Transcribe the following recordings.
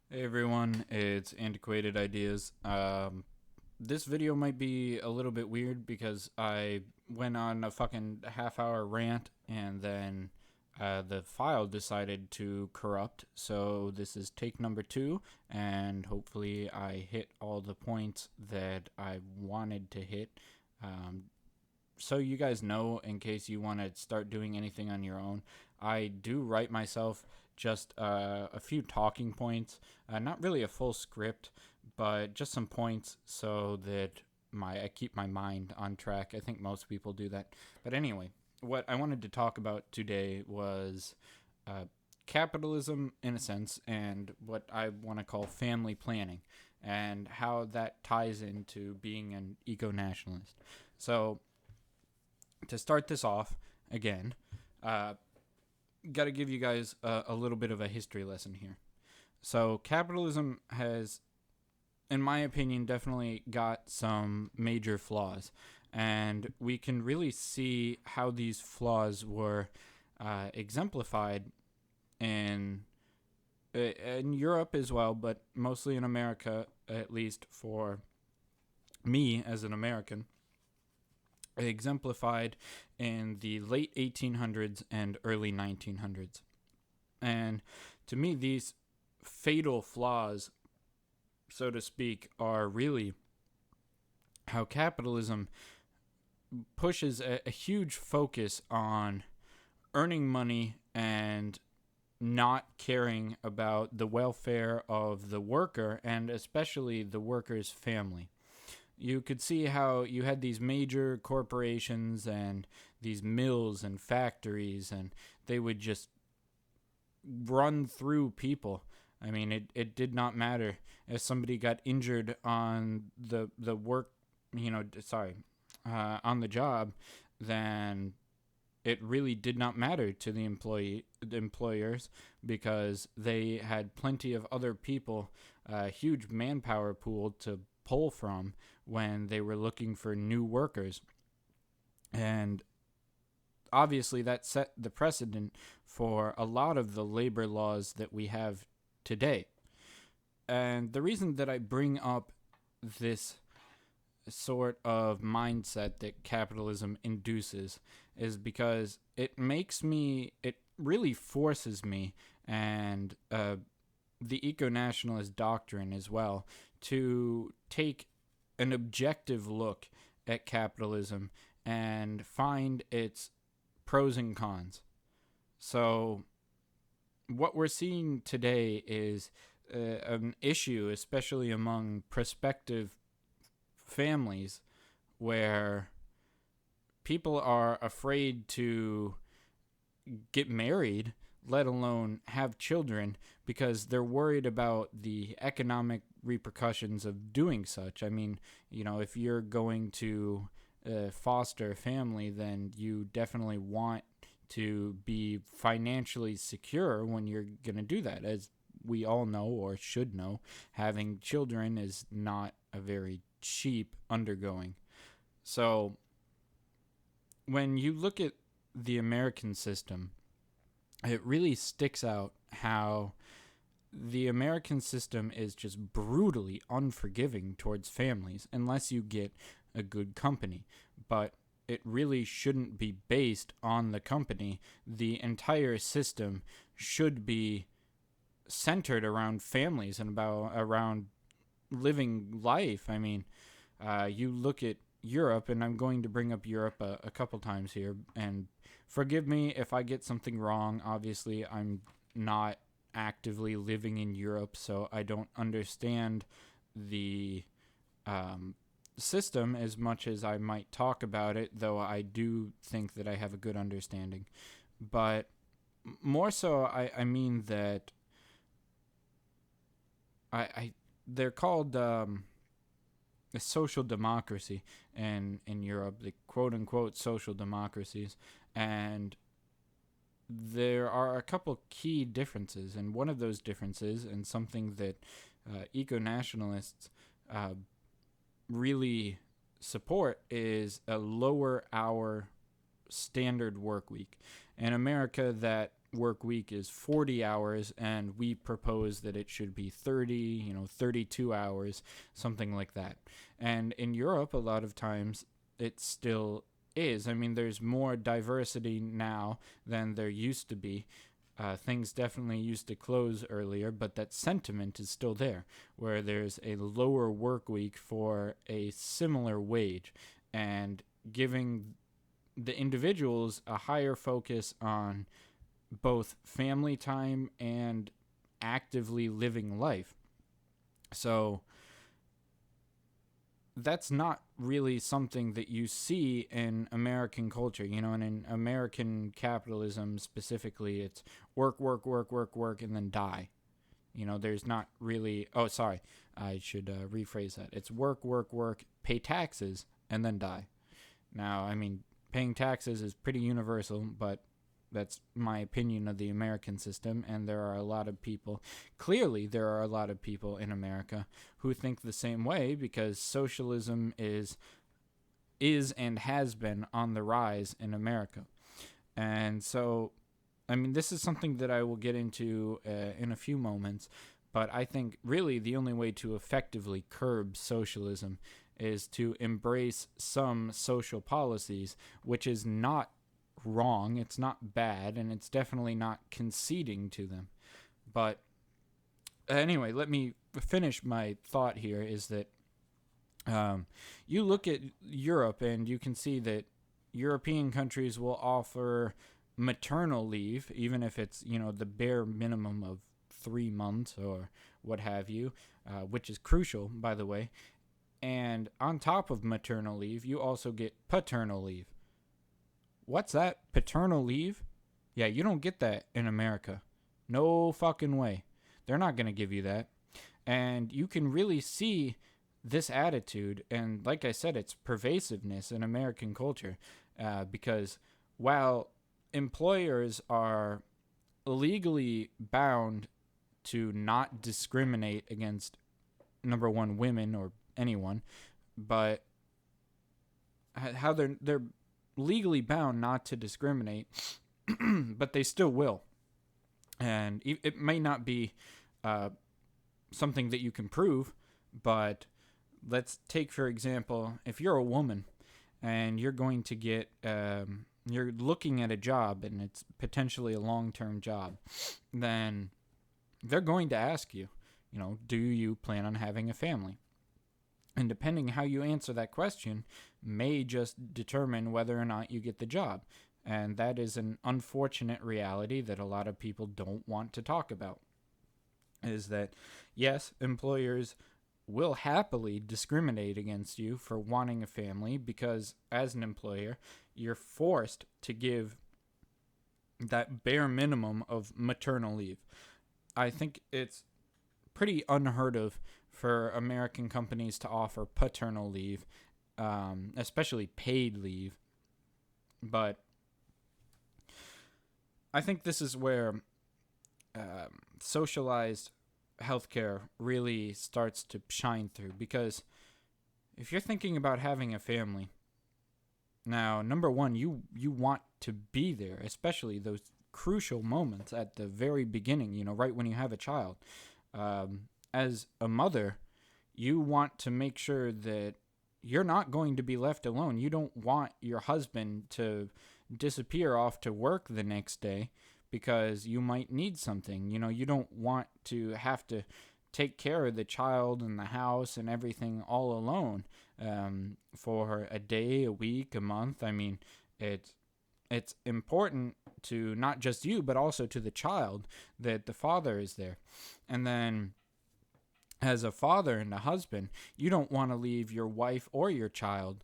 Hey everyone, it's Antiquated Ideas. This video might be a little bit weird because I went on a fucking half-hour rant and then the file decided to corrupt. So this is take number 2, and hopefully I hit all the points that I wanted to hit. Um, so you guys know, in case you want to start doing anything on your own, I do write myself just a few talking points, not really a full script, but just some points so that I keep my mind on track. I think most people do that. But anyway, what I wanted to talk about today was uh, capitalism in a sense, and what I want to call family planning, and how that ties into being an eco-nationalist. So to start this off again, uh, got to give you guys a little bit of a history lesson here. So, capitalism has, in my opinion, definitely got some major flaws. And we can really see how these flaws were exemplified in in Europe as well, but mostly in America, at least for me as an American, exemplified in the late 1800s and early 1900s. And to me, these fatal flaws, so to speak, are really how capitalism pushes a huge focus on earning money and not caring about the welfare of the worker and especially the worker's family. You could see how you had these major corporations and these mills and factories, and they would just run through people. I mean, it did not matter if somebody got injured on the work, on the job, then it really did not matter to the employers, because they had plenty of other people, a huge manpower pool to pull from when they were looking for new workers. And obviously that set the precedent for a lot of the labor laws that we have today. And the reason that I bring up this sort of mindset that capitalism induces is because it really forces me, and the eco nationalist doctrine as well, to take an objective look at capitalism and find its pros and cons. So, what we're seeing today is an issue, especially among prospective families, where people are afraid to get married, let alone have children, because they're worried about the economic repercussions of doing such. I mean, if you're going to foster a family, then you definitely want to be financially secure when you're going to do that. As we all know, or should know, having children is not a very cheap undergoing. So when you look at the American system, it really sticks out how the American system is just brutally unforgiving towards families unless you get a good company. But it really shouldn't be based on the company. The entire system should be centered around families and about around living life. I mean, you look at Europe, and I'm going to bring up Europe a couple times here, and forgive me if I get something wrong. Obviously, I'm not actively living in Europe, so I don't understand the system as much as I might talk about it, though I do think that I have a good understanding. But more so, I mean that I they're called a social democracy in Europe, the quote unquote social democracies, and there are a couple key differences, and one of those differences, and something that eco nationalists uh, really support, is a lower hour standard work week. In America, that work week is 40 hours, and we propose that it should be 30, 32 hours, something like that. And in Europe, a lot of times it still is. I mean, there's more diversity now than there used to be. Things definitely used to close earlier, but that sentiment is still there, where there's a lower work week for a similar wage, and giving the individuals a higher focus on both family time and actively living life. So that's not really something that you see in American culture, and in American capitalism specifically, it's work, work, work, work, work, and then die. There's not really. Oh, sorry, I should rephrase that. It's work, work, work, pay taxes, and then die. Now, I mean, paying taxes is pretty universal, but that's my opinion of the American system, and there are a lot of people, clearly there are a lot of people in America who think the same way, because socialism is and has been on the rise in America. And so, I mean, this is something that I will get into in a few moments, but I think really the only way to effectively curb socialism is to embrace some social policies, which is not wrong, it's not bad, and it's definitely not conceding to them. But anyway, let me finish my thought here, is that you look at Europe and you can see that European countries will offer maternal leave, even if it's, the bare minimum of 3 months or what have you, which is crucial, by the way. And on top of maternal leave, you also get paternal leave. What's that? Paternal leave? Yeah, you don't get that in America. No fucking way. They're not going to give you that. And you can really see this attitude, and like I said, its pervasiveness in American culture, because while employers are legally bound to not discriminate against, number one, women or anyone, but how they're legally bound not to discriminate, but they still will. And it may not be something that you can prove, but let's take, for example, if you're a woman and you're going to get, you're looking at a job and it's potentially a long-term job, then they're going to ask you, do you plan on having a family? And depending how you answer that question may just determine whether or not you get the job. And that is an unfortunate reality that a lot of people don't want to talk about. Is that, yes, employers will happily discriminate against you for wanting a family, because as an employer, you're forced to give that bare minimum of maternal leave. I think it's pretty unheard of for American companies to offer paternal leave, especially paid leave. But I think this is where socialized healthcare really starts to shine through, because if you're thinking about having a family, now, number one, you want to be there, especially those crucial moments at the very beginning, right when you have a child. As a mother, you want to make sure that you're not going to be left alone. You don't want your husband to disappear off to work the next day because you might need something. You don't want to have to take care of the child and the house and everything all alone for a day, a week, a month. I mean, it's important to not just you, but also to the child, that the father is there. And then as a father and a husband, you don't want to leave your wife or your child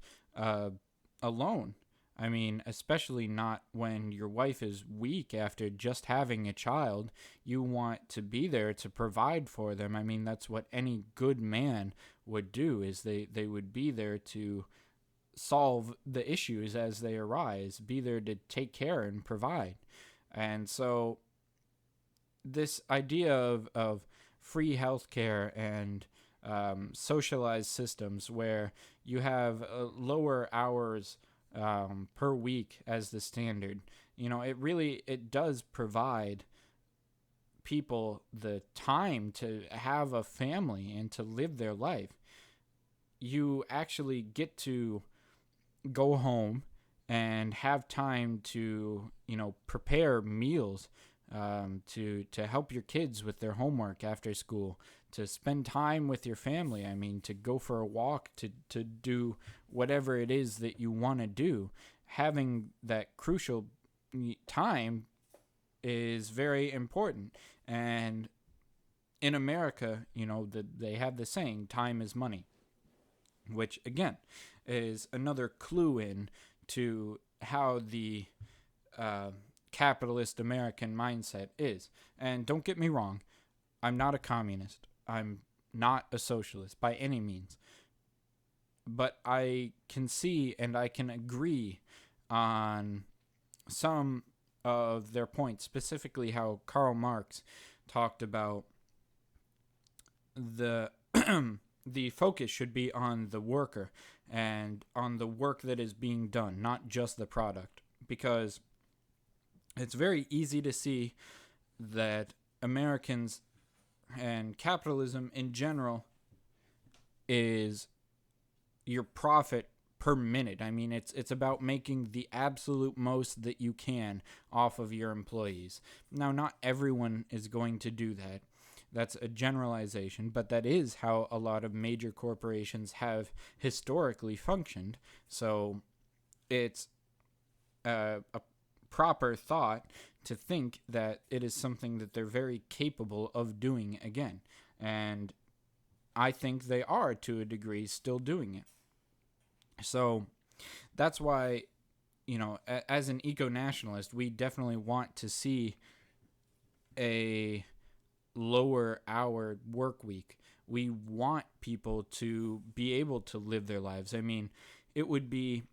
alone. I mean, especially not when your wife is weak after just having a child. You want to be there to provide for them. I mean, that's what any good man would do, is they would be there to solve the issues as they arise, be there to take care and provide. And so this idea of free healthcare and socialized systems where you have lower hours per week as the standard, it does provide people the time to have a family and to live their life. You actually get to go home and have time to, prepare meals, to help your kids with their homework after school, to spend time with your family. I mean, to go for a walk, to do whatever it is that you want to do. Having that crucial time is very important. And in America, they have the saying, time is money, which again is another clue in to how the capitalist American mindset is. And don't get me wrong, I'm not a communist. I'm not a socialist by any means. But I can see and I can agree on some of their points, specifically how Karl Marx talked about the the focus should be on the worker and on the work that is being done, not just the product. Because it's very easy to see that Americans and capitalism in general is your profit per minute. I mean, it's about making the absolute most that you can off of your employees. Now, not everyone is going to do that. That's a generalization, but that is how a lot of major corporations have historically functioned. So it's a proper thought to think that it is something that they're very capable of doing again. And I think they are, to a degree, still doing it. So that's why, as an eco-nationalist, we definitely want to see a lower hour work week. We want people to be able to live their lives. I mean, it would be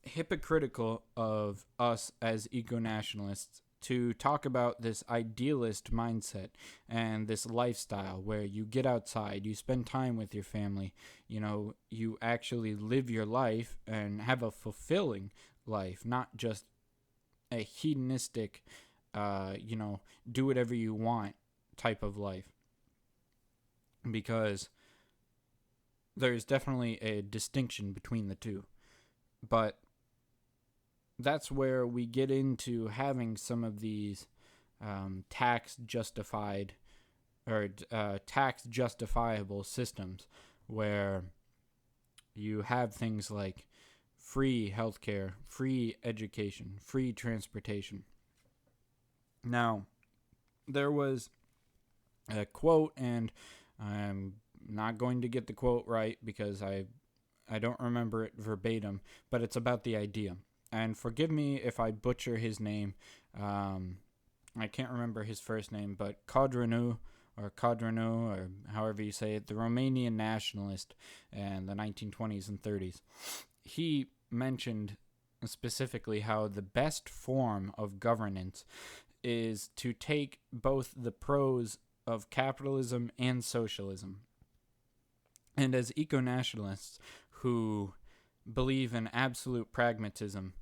hypocritical of us as eco-nationalists to talk about this idealist mindset and this lifestyle where you get outside, you spend time with your family, you actually live your life and have a fulfilling life, not just a hedonistic, do whatever you want type of life. Because there's definitely a distinction between the two. But that's where we get into having some of these tax justified or tax justifiable systems where you have things like free healthcare, free education, free transportation. Now, there was a quote, and I'm not going to get the quote right because I don't remember it verbatim, but it's about the idea. And forgive me if I butcher his name. I can't remember his first name, but Codreanu, or however you say it, the Romanian nationalist in the 1920s and 30s. He mentioned specifically how the best form of governance is to take both the pros of capitalism and socialism. And as eco-nationalists who believe in absolute pragmatism,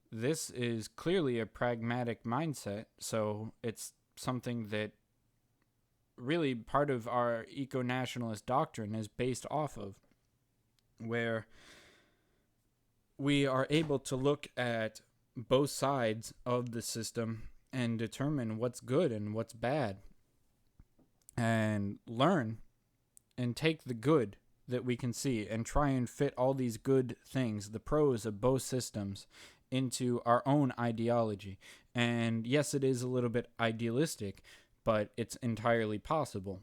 this is clearly a pragmatic mindset, so it's something that really part of our eco-nationalist doctrine is based off of, where we are able to look at both sides of the system and determine what's good and what's bad, and learn and take the good that we can see and try and fit all these good things, the pros of both systems, into our own ideology. And yes, it is a little bit idealistic, but it's entirely possible.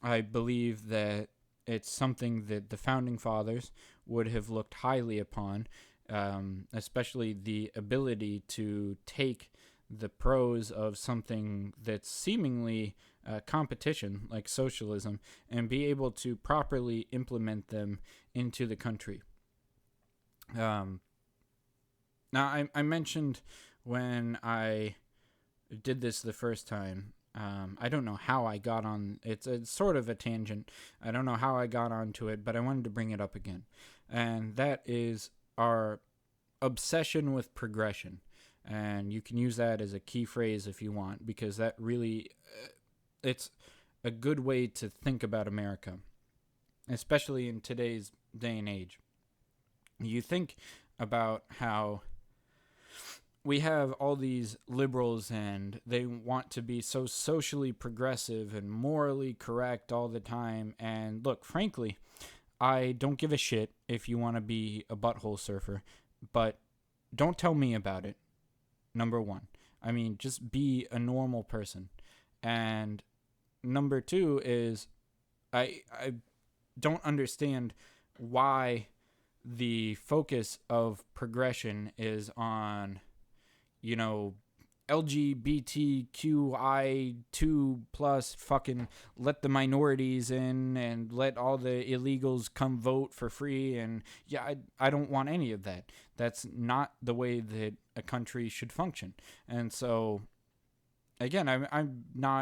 I believe that it's something that the founding fathers would have looked highly upon, especially the ability to take the pros of something that's seemingly competition, like socialism, and be able to properly implement them into the country. Now, I mentioned when I did this the first time, I don't know how I got on. It's sort of a tangent. I don't know how I got onto it, but I wanted to bring it up again. And that is our obsession with progression. And you can use that as a key phrase if you want, because that really, it's a good way to think about America, especially in today's day and age. You think about how we have all these liberals and they want to be so socially progressive and morally correct all the time. And look, frankly, I don't give a shit if you want to be a butthole surfer, but don't tell me about it. Number one. I mean, just be a normal person. And number two is I don't understand why the focus of progression is on, you know, LGBTQI2 plus fucking let the minorities in and let all the illegals come vote for free. And yeah, I don't want any of that. That's not the way that a country should function. And so, again,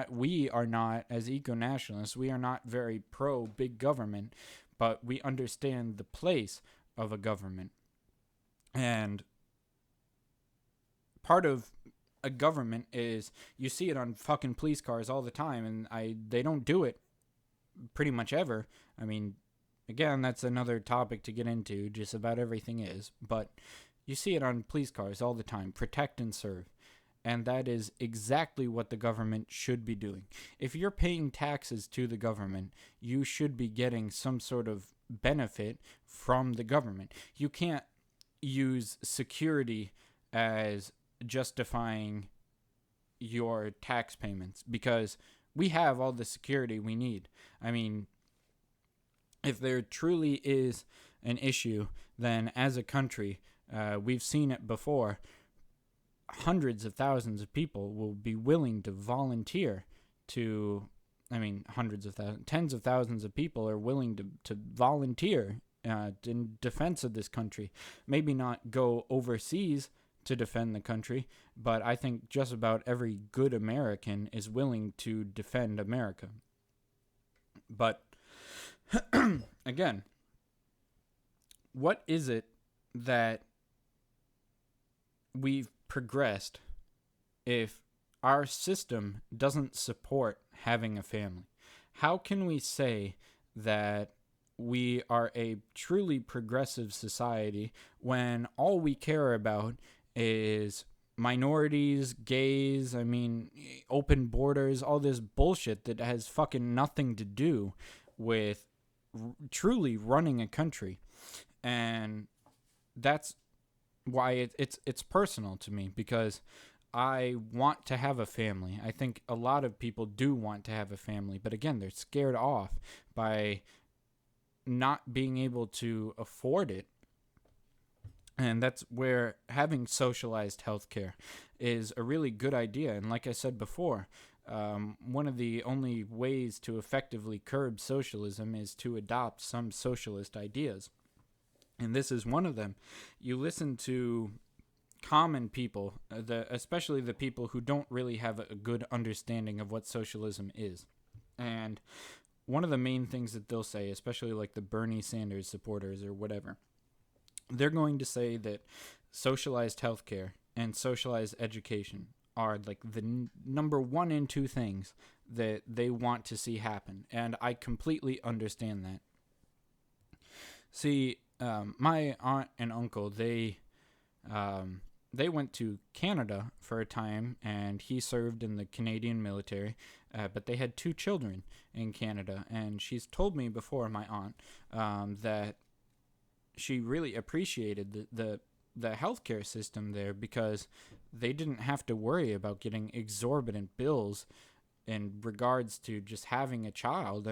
we are not, as eco-nationalists, we are not very pro big government, but we understand the place of a government. And part of a government is, you see it on fucking police cars all the time, and they don't do it pretty much ever. I mean, again, that's another topic to get into, just about everything is, but you see it on police cars all the time, protect and serve. And that is exactly what the government should be doing. If you're paying taxes to the government, you should be getting some sort of benefit from the government. You can't use security as justifying your tax payments, because we have all the security we need. I mean, if there truly is an issue, then as a country, we've seen it before, hundreds of thousands of people will be willing to volunteer to, hundreds of thousands, tens of thousands of people are willing to volunteer in defense of this country. Maybe not go overseas to defend the country, but I think just about every good American is willing to defend America. But again, what is it that we've progressed if our system doesn't support having a family? How can we say that we are a truly progressive society when all we care about is minorities, gays, open borders, all this bullshit that has fucking nothing to do with truly running a country? And that's why it's personal to me, because I want to have a family. I think a lot of people do want to have a family, but again, they're scared off by not being able to afford it. And that's where having socialized healthcare is a really good idea. And like I said before, one of the only ways to effectively curb socialism is to adopt some socialist ideas. And this is one of them. You listen to common people, especially the people who don't really have a good understanding of what socialism is. And one of the main things that they'll say, especially like the Bernie Sanders supporters or whatever, they're going to say that socialized healthcare and socialized education are like the number 1 and 2 things that they want to see happen. And I completely understand that. See, my aunt and uncle, they went to Canada for a time, and he served in the Canadian military, but they had 2 children in Canada. And she's told me before, my aunt, that she really appreciated the healthcare system there, because they didn't have to worry about getting exorbitant bills in regards to just having a child.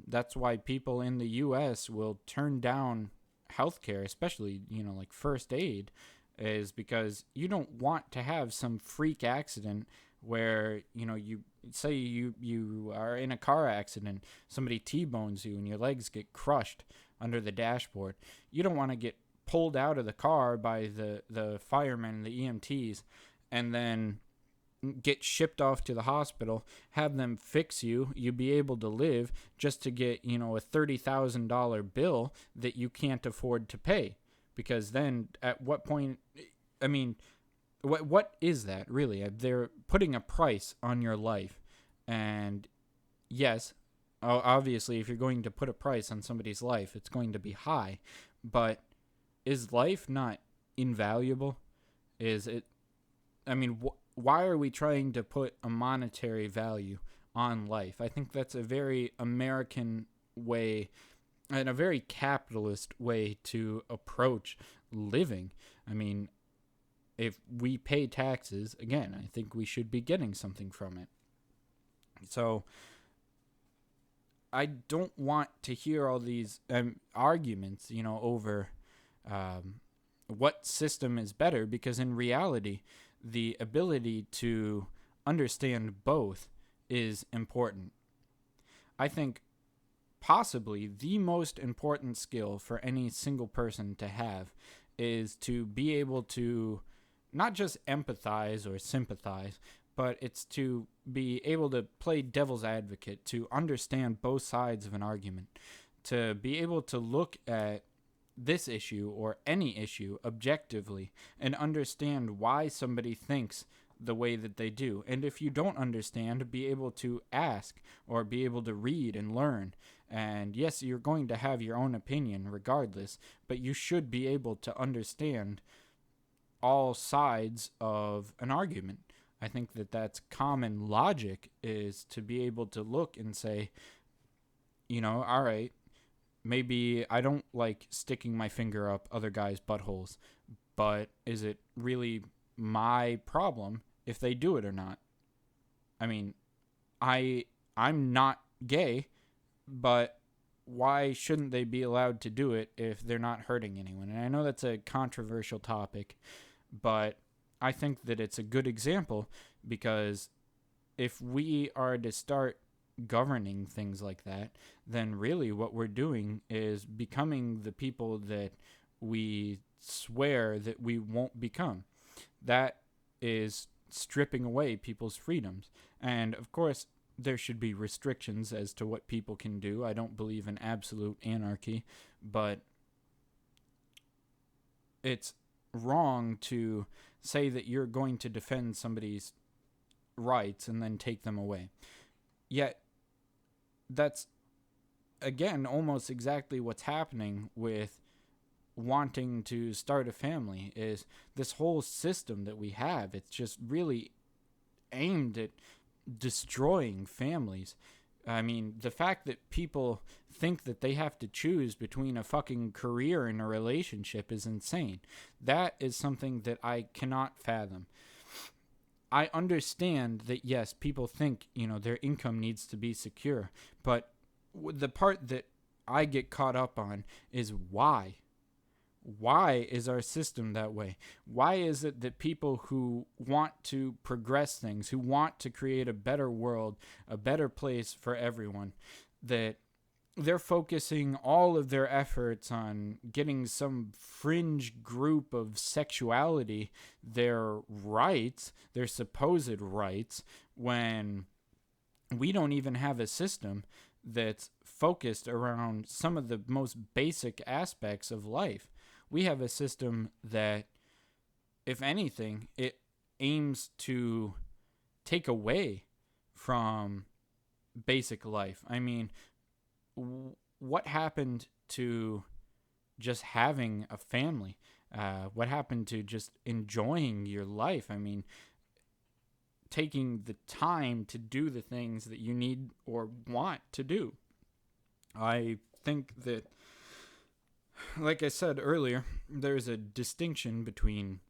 That's why people in the U.S. will turn down healthcare, especially, like first aid, is because you don't want to have some freak accident where, you say you are in a car accident, somebody T-bones you and your legs get crushed under the dashboard. You don't want to get pulled out of the car by the firemen, the EMTs, and then get shipped off to the hospital, have them fix you be able to live, just to get, a $30,000 bill that you can't afford to pay. Because then at what point, What is that really? They're putting a price on your life, and yes, obviously, if you're going to put a price on somebody's life, it's going to be high. But is life not invaluable? Is it? I mean, why are we trying to put a monetary value on life? I think that's a very American way and a very capitalist way to approach living. I mean, if we pay taxes, again, I think we should be getting something from it. So I don't want to hear all these arguments, over what system is better, because in reality, the ability to understand both is important. I think possibly the most important skill for any single person to have is to be able to not just empathize or sympathize, but it's to be able to play devil's advocate, to understand both sides of an argument, to be able to look at this issue or any issue objectively and understand why somebody thinks the way that they do. And if you don't understand, be able to ask or be able to read and learn. And yes, you're going to have your own opinion regardless, but you should be able to understand all sides of an argument. I think that that's common logic, is to be able to look and say, all right, maybe I don't like sticking my finger up other guys' buttholes, but is it really my problem if they do it or not? I mean, I'm not gay, but why shouldn't they be allowed to do it if they're not hurting anyone? And I know that's a controversial topic, but I think that it's a good example, because if we are to start governing things like that, then really what we're doing is becoming the people that we swear that we won't become. That is stripping away people's freedoms. And of course, there should be restrictions as to what people can do. I don't believe in absolute anarchy, but it's wrong to say that you're going to defend somebody's rights and then take them away. Yet, that's, again, almost exactly what's happening with wanting to start a family, is this whole system that we have. It's just really aimed at destroying families. I mean, the fact that people think that they have to choose between a fucking career and a relationship is insane. That is something that I cannot fathom. I understand that, yes, people think, their income needs to be secure, but the part that I get caught up on is why. Why is our system that way? Why is it that people who want to progress things, who want to create a better world, a better place for everyone, that they're focusing all of their efforts on getting some fringe group of sexuality their rights, their supposed rights, when we don't even have a system that's focused around some of the most basic aspects of life. We have a system that, if anything, it aims to take away from basic life. I mean, what happened to just having a family? What happened to just enjoying your life? I mean, taking the time to do the things that you need or want to do. I think that, like I said earlier, there's a distinction between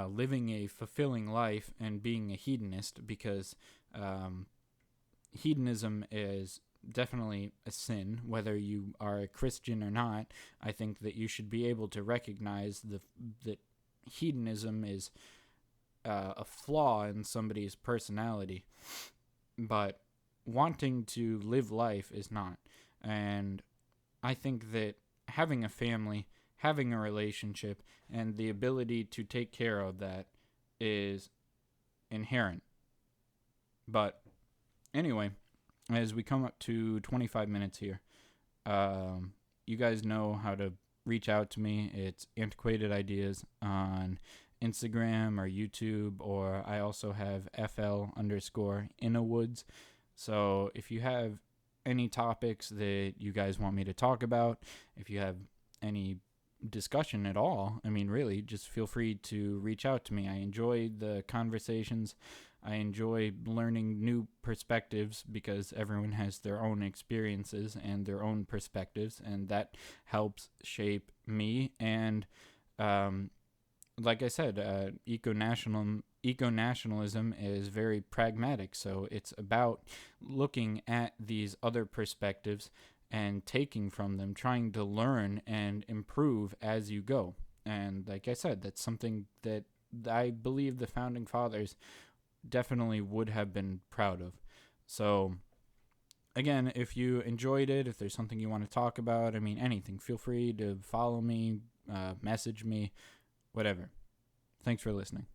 living a fulfilling life and being a hedonist, because hedonism is definitely a sin, whether you are a Christian or not. I think that you should be able to recognize that hedonism is a flaw in somebody's personality, but wanting to live life is not. And I think that having a family, having a relationship, and the ability to take care of that is inherent. But anyway, as we come up to 25 minutes here, you guys know how to reach out to me. It's Antiquated Ideas on Instagram or YouTube, or I also have FL_Innowoods. So if you have any topics that you guys want me to talk about, if you have any discussion at all, I mean, really, just feel free to reach out to me. I enjoy the conversations. I enjoy learning new perspectives because everyone has their own experiences and their own perspectives, and that helps shape me. And like I said, eco-nationalism is very pragmatic. So it's about looking at these other perspectives and taking from them, trying to learn and improve as you go. And like I said, that's something that I believe the founding fathers definitely would have been proud of. So again, if you enjoyed it, if there's something you want to talk about, I mean, anything, feel free to follow me, message me, whatever. Thanks for listening.